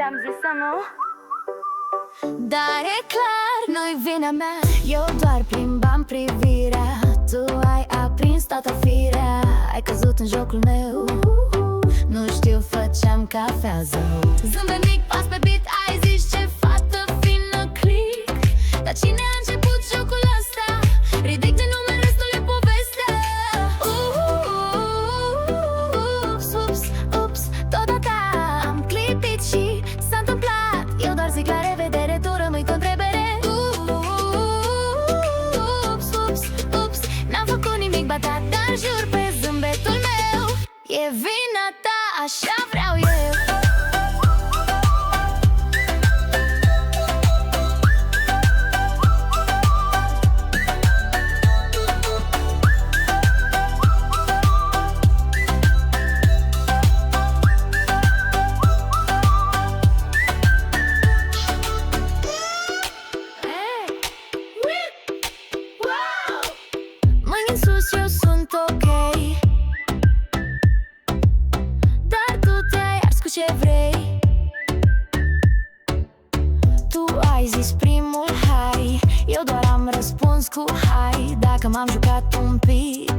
ți-am zis să nu. Dar e clar, nu-i vina mea, eu doar plimbam privirea. Tu ai aprins toată firea, ai căzut în jocul meu. Nu știu, făceam cafea zău. Zâmbet mic, pas pe beat, ai zis ce fată fină, click. Dar cine a început jocul ăsta? Ridic de nume, restul e povestea. Ups, ups, ups, tot a ta. Am clipit și s-a întâmplat. Eu doar zic la revedere, tu rămâi cu întrebere. Ups, ups, ups, n-am făcut nimic batat, dar jur pe zâmbetul meu e vina ta, așa vreau eu. Mâini în sus, eu sunt ok, dar tu te-ai ars cu ce vrei. Tu ai zis primul hai, eu doar am răspuns cu hai. Dacă m-am jucat un pic,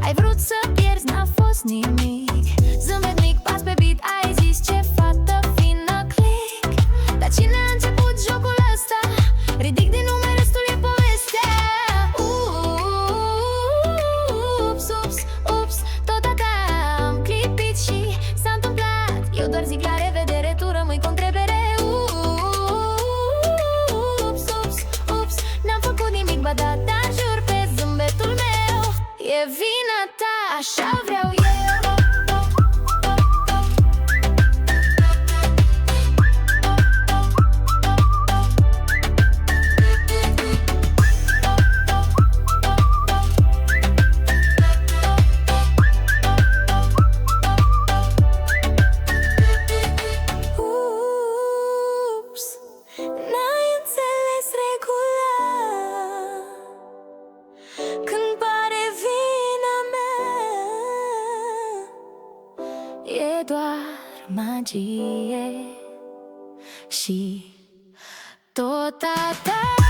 ai vrut să pierzi, n-a fost nimic. Zâmbet mic, pas pe beat, ai zis ce fată fină, click. Dar cine a început jocul ăsta? Ridic din nume, restul e povestea. Ups, ups, ups, tot a ta. Am clipit și s-a întâmplat. Eu doar zic la revedere, tu rămâi cu întrebere. Ups, ups, ups, n-am făcut nimic badat, dar jur pe zâmbetul meu e vina ta, așa vreau eu. Ups, n-ai înțeles regula. Când pare vina mea, e doar magie și tot a ta.